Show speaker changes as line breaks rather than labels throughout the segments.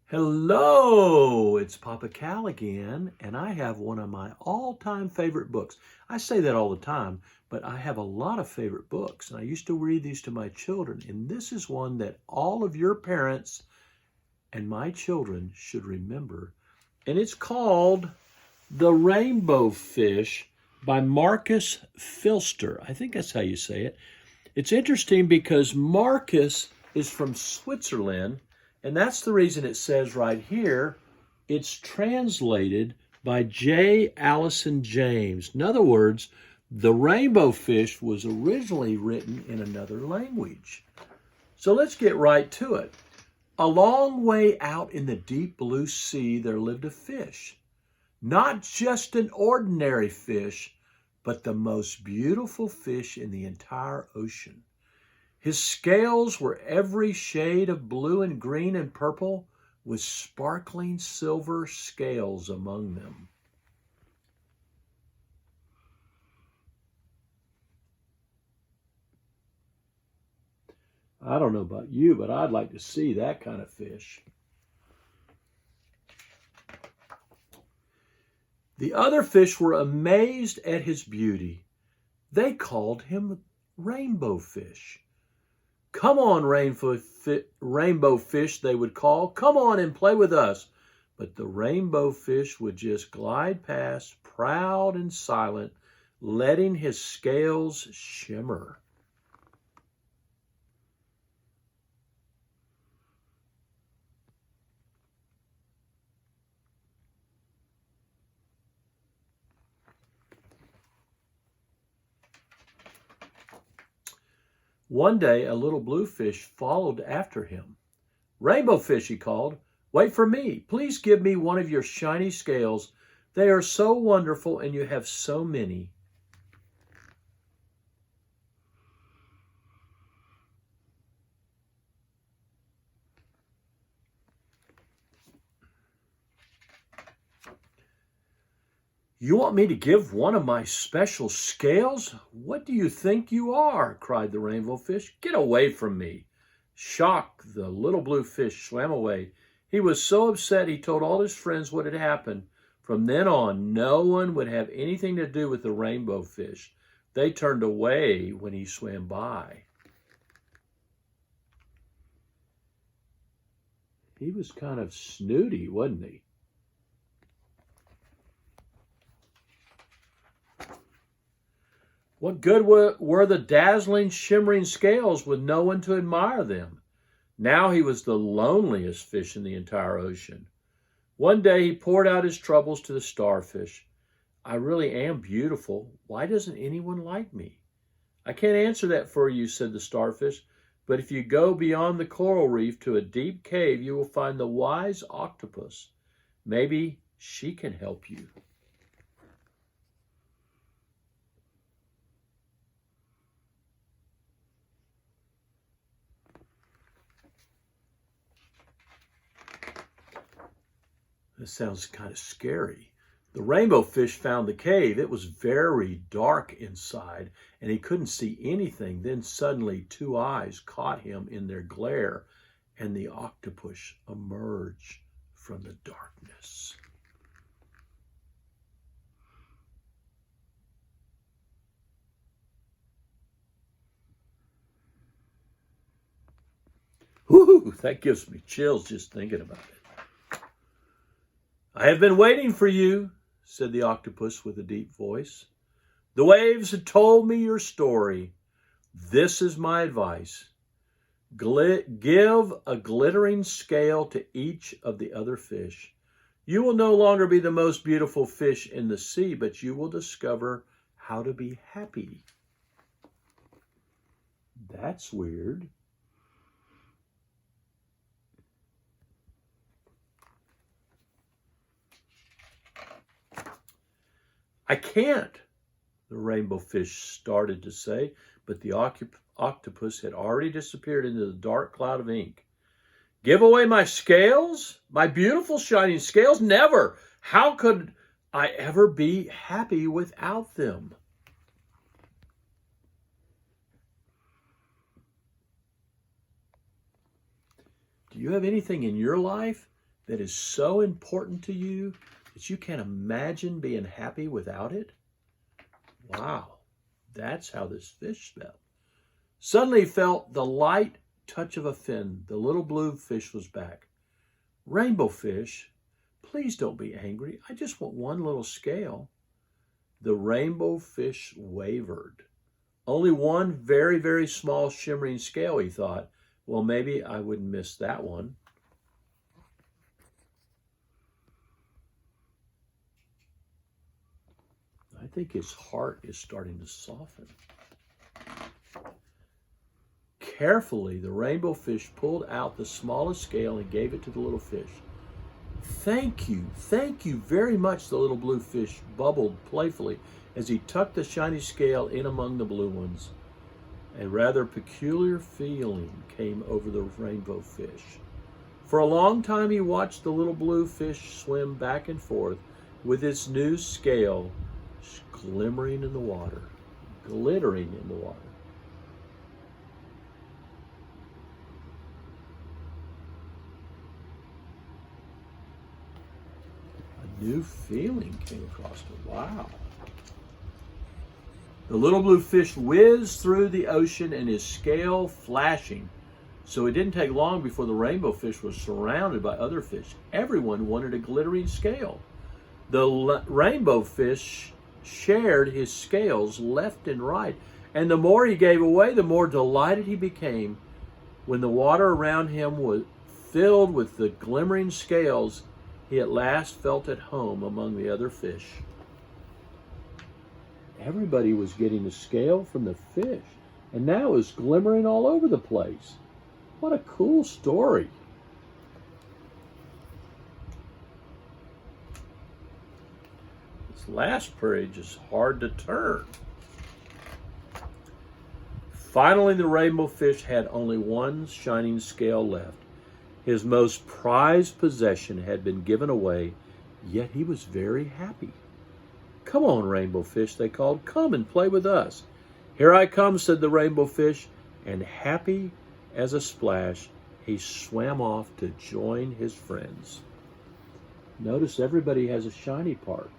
Hello, it's Papa Cal again, and I have one of my all-time favorite books. I say that all the time, but I have a lot of favorite books, and I used to read these to my children, and this is one that all of your parents and my children should remember, and it's called The Rainbow Fish by Marcus Pfister. I think that's how you say it. It's interesting because Marcus is from Switzerland, and that's the reason it says right here, it's translated by J. Allison James. In other words, the rainbow fish was originally written in another language. So let's get right to it. A long way out in the deep blue sea, there lived a fish. Not just an ordinary fish, but the most beautiful fish in the entire ocean. His scales were every shade of blue and green and purple, with sparkling silver scales among them. I don't know about you, but I'd like to see that kind of fish. The other fish were amazed at his beauty. They called him rainbow fish. Come on, rainbow fish, they would call. Come on and play with us. But the rainbow fish would just glide past, proud and silent, letting his scales shimmer. One day, a little blue fish followed after him. Rainbow fish, he called, wait for me. Please give me one of your shiny scales. They are so wonderful, and you have so many. You want me to give one of my special scales? What do you think you are? Cried the rainbow fish. Get away from me. Shocked, the little blue fish swam away. He was so upset he told all his friends what had happened. From then on, no one would have anything to do with the rainbow fish. They turned away when he swam by. He was kind of snooty, wasn't he? What good were the dazzling, shimmering scales with no one to admire them? Now he was the loneliest fish in the entire ocean. One day he poured out his troubles to the starfish. I really am beautiful. Why doesn't anyone like me? I can't answer that for you, said the starfish, but if you go beyond the coral reef to a deep cave, you will find the wise octopus. Maybe she can help you. This sounds kind of scary. The rainbow fish found the cave. It was very dark inside, and he couldn't see anything. Then suddenly 2 eyes caught him in their glare, and the octopus emerged from the darkness. Whoo, that gives me chills just thinking about it. I have been waiting for you, said the octopus with a deep voice. The waves have told me your story. This is my advice. Give a glittering scale to each of the other fish. You will no longer be the most beautiful fish in the sea, but you will discover how to be happy. That's weird. I can't, the rainbow fish started to say, but the octopus had already disappeared into the dark cloud of ink. Give away my scales? My beautiful shining scales? Never! How could I ever be happy without them? Do you have anything in your life that is so important to you that you can't imagine being happy without it? Wow, that's how this fish felt. Suddenly he felt the light touch of a fin. The little blue fish was back. Rainbow fish, please don't be angry. I just want one little scale. The rainbow fish wavered. Only one very, very small shimmering scale, he thought. Well, maybe I wouldn't miss that one. I think his heart is starting to soften. Carefully, the rainbow fish pulled out the smallest scale and gave it to the little fish. Thank you very much, the little blue fish bubbled playfully as he tucked the shiny scale in among the blue ones. A rather peculiar feeling came over the rainbow fish. For a long time he watched the little blue fish swim back and forth with its new scale glimmering in the water, glittering in the water. A new feeling came across him. Wow. The little blue fish whizzed through the ocean and his scale flashing. So it didn't take long before the rainbow fish was surrounded by other fish. Everyone wanted a glittering scale. The rainbow fish shared his scales left and right, and the more he gave away, the more delighted he became. When the water around him was filled with the glimmering scales, he at last felt at home among the other fish. Everybody was getting a scale from the fish, and now it was glimmering all over the place. What a cool story. This last page is hard to turn. Finally, the rainbow fish had only one shining scale left. His most prized possession had been given away, yet he was very happy. Come on, rainbow fish, they called. Come and play with us. Here I come, said the rainbow fish, and happy as a splash, he swam off to join his friends. Notice everybody has a shiny part.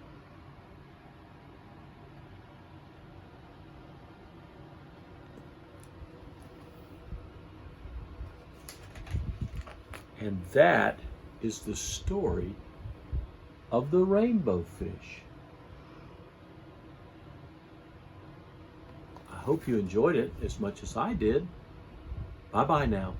And that is the story of the rainbow fish. I hope you enjoyed it as much as I did. Bye-bye now.